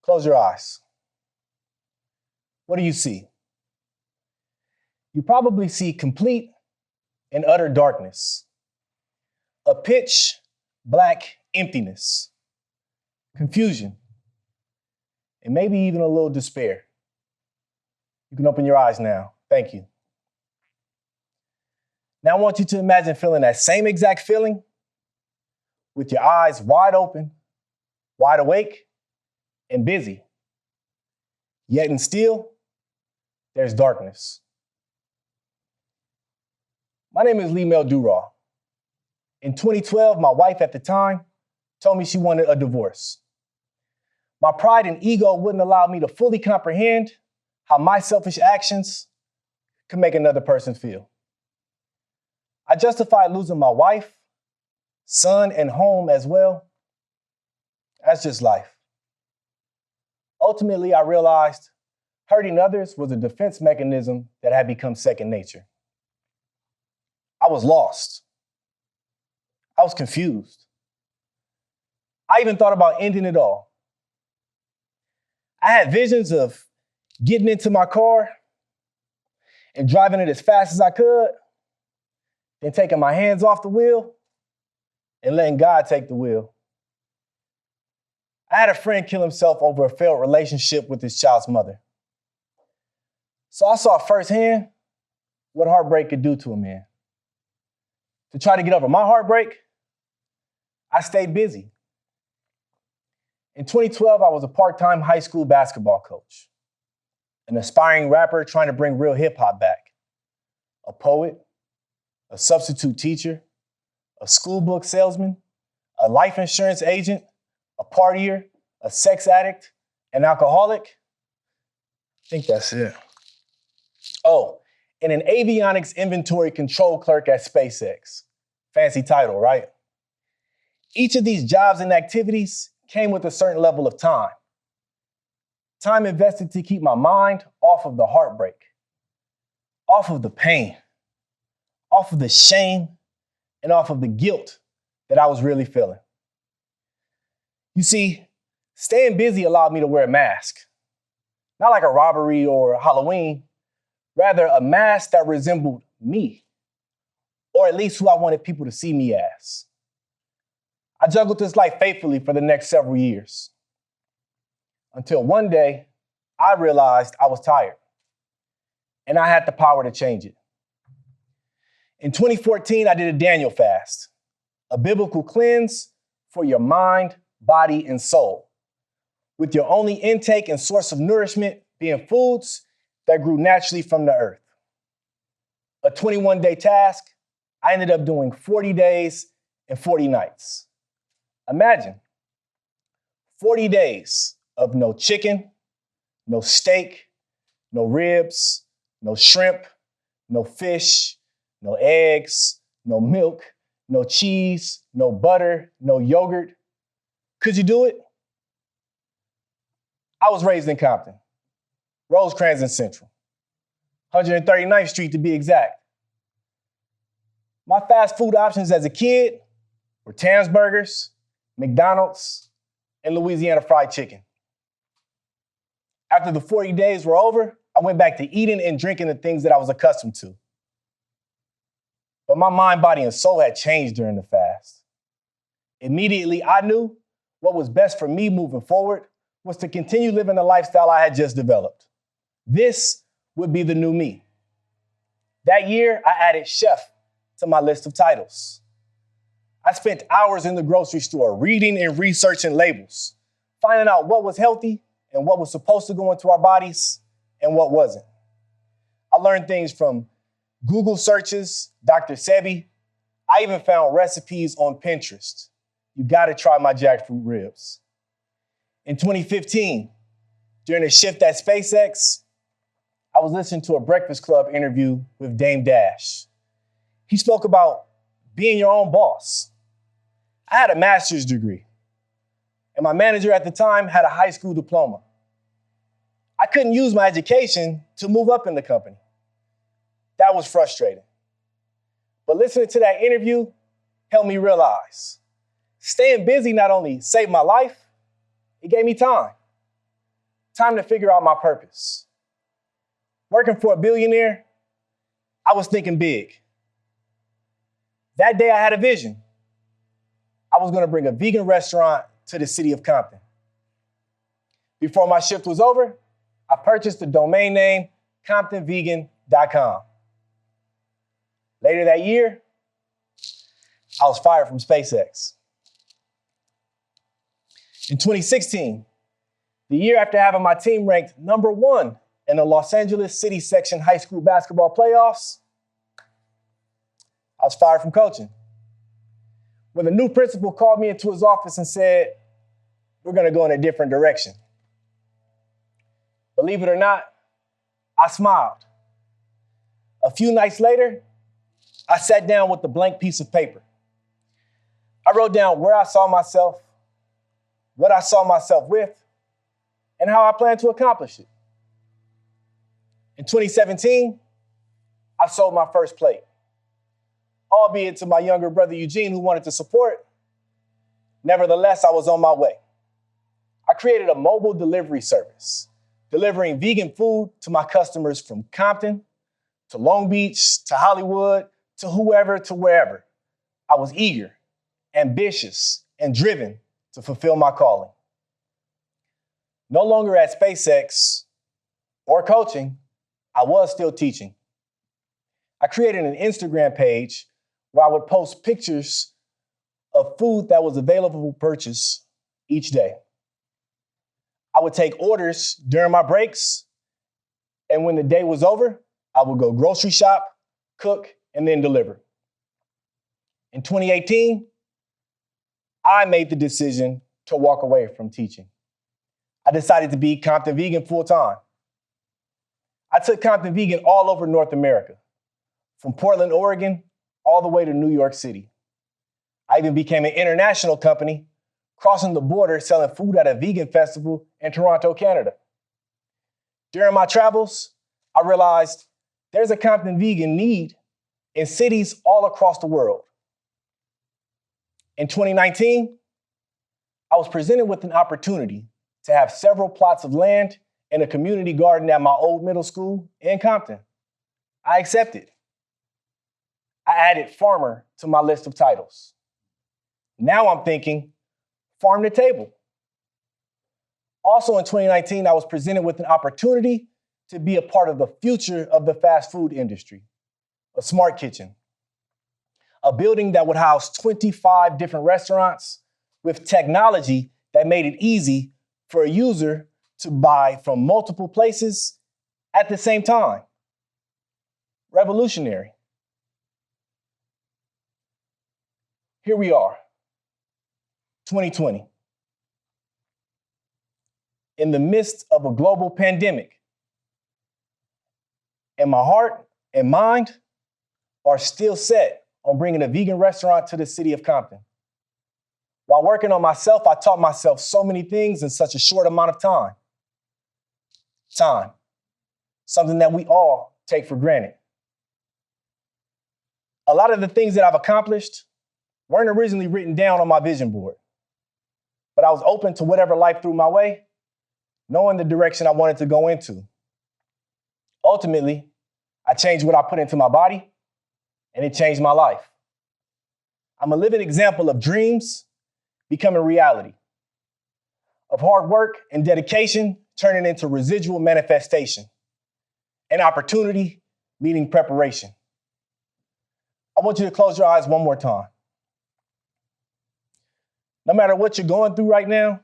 Close your eyes. What do you see? You probably see complete and utter darkness, a pitch black emptiness, confusion, and maybe even a little despair. You can open your eyes now. Thank you. Now I want you to imagine feeling that same exact feeling with your eyes wide open, wide awake, and busy. Yet and still, there's darkness. My name is Lemel Durrah. In 2012, my wife at the time told me she wanted a divorce. My pride and ego wouldn't allow me to fully comprehend how my selfish actions could make another person feel. I justified losing my wife, son, and home as well. That's just life. Ultimately, I realized hurting others was a defense mechanism that had become second nature. I was lost. I was confused. I even thought about ending it all. I had visions of getting into my car and driving it as fast as I could, then taking my hands off the wheel and letting God take the wheel. I had a friend kill himself over a failed relationship with his child's mother. So I saw firsthand what heartbreak could do to a man. To try to get over my heartbreak, I stayed busy. In 2012, I was a part-time high school basketball coach, an aspiring rapper trying to bring real hip hop back, a poet, a substitute teacher, a school book salesman, a life insurance agent, a partier, a sex addict, an alcoholic. I think that's it. Oh, and an avionics inventory control clerk at SpaceX. Fancy title, right? Each of these jobs and activities came with a certain level of time. Time invested to keep my mind off of the heartbreak, off of the pain, off of the shame, and off of the guilt that I was really feeling. You see, staying busy allowed me to wear a mask. Not like a robbery or Halloween, rather a mask that resembled me, or at least who I wanted people to see me as. I juggled this life faithfully for the next several years, until one day I realized I was tired, and I had the power to change it. In 2014, I did a Daniel fast, a biblical cleanse for your mind, body, and soul, with your only intake and source of nourishment being foods that grew naturally from the earth. A 21-day task, I ended up doing 40 days and 40 nights. Imagine 40 days of no chicken, no steak, no ribs, no shrimp, no fish, no eggs, no milk, no cheese, no butter, no yogurt. Could you do it? I was raised in Compton, Rosecrans and Central, 139th Street to be exact. My fast food options as a kid were Tam's Burgers, McDonald's, and Louisiana fried chicken. After the 40 days were over, I went back to eating and drinking the things that I was accustomed to. But my mind, body, and soul had changed during the fast. Immediately, I knew what was best for me moving forward was to continue living the lifestyle I had just developed. This would be the new me. That year, I added chef to my list of titles. I spent hours in the grocery store reading and researching labels, finding out what was healthy and what was supposed to go into our bodies and what wasn't. I learned things from Google searches, Dr. Sebi. I even found recipes on Pinterest. You gotta try my jackfruit ribs. In 2015, during a shift at SpaceX, I was listening to a Breakfast Club interview with Dame Dash. He spoke about being your own boss. I had a master's degree, and my manager at the time had a high school diploma. I couldn't use my education to move up in the company. That was frustrating. But listening to that interview helped me realize staying busy not only saved my life, it gave me time. time to figure out my purpose. Working for a billionaire, I was thinking big. That day I had a vision. I was gonna bring a vegan restaurant to the city of Compton. Before my shift was over, I purchased the domain name ComptonVegan.com. Later that year, I was fired from SpaceX. In 2016, the year after having my team ranked #1 in the Los Angeles City Section high school basketball playoffs, I was fired from coaching. When the new principal called me into his office and said, "We're gonna go in a different direction." Believe it or not, I smiled. A few nights later, I sat down with a blank piece of paper. I wrote down where I saw myself, what I saw myself with, and how I plan to accomplish it. In 2017, I sold my first plate, albeit to my younger brother Eugene, who wanted to support. Nevertheless, I was on my way. I created a mobile delivery service, delivering vegan food to my customers from Compton to Long Beach to Hollywood to whoever to wherever. I was eager, ambitious, and driven to fulfill my calling. No longer at SpaceX or coaching, I was still teaching. I created an Instagram page where I would post pictures of food that was available for purchase each day. I would take orders during my breaks, and when the day was over, I would go grocery shop, cook, and then deliver. In 2018, I made the decision to walk away from teaching. I decided to be Compton Vegan full-time. I took Compton Vegan all over North America, from Portland, Oregon, all the way to New York City. I even became an international company, crossing the border selling food at a vegan festival in Toronto, Canada. During my travels, I realized there's a Compton Vegan need in cities all across the world. In 2019, I was presented with an opportunity to have several plots of land and a community garden at my old middle school in Compton. I accepted. I added farmer to my list of titles. Now I'm thinking farm to table. Also in 2019, I was presented with an opportunity to be a part of the future of the fast food industry, a smart kitchen, a building that would house 25 different restaurants with technology that made it easy for a user to buy from multiple places at the same time. Revolutionary. Here we are, 2020. In the midst of a global pandemic, and my heart and mind are still set on bringing a vegan restaurant to the city of Compton. While working on myself, I taught myself so many things in such a short amount of time. Time, something that we all take for granted. A lot of the things that I've accomplished weren't originally written down on my vision board, but I was open to whatever life threw my way, knowing the direction I wanted to go into. Ultimately, I changed what I put into my body, and it changed my life. I'm a living example of dreams becoming reality, of hard work and dedication turning into residual manifestation, and opportunity meeting preparation. I want you to close your eyes one more time. No matter what you're going through right now,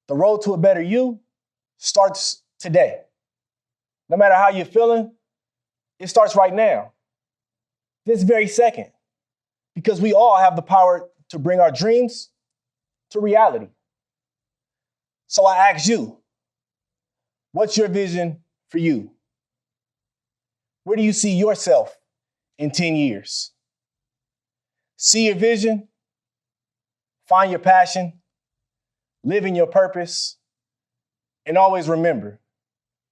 the road to a better you starts today. No matter how you're feeling, it starts right now, this very second, because we all have the power to bring our dreams to reality. So I ask you, what's your vision for you? Where do you see yourself in 10 years? See your vision, find your passion, live in your purpose, and always remember,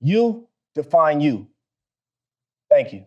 you define you. Thank you.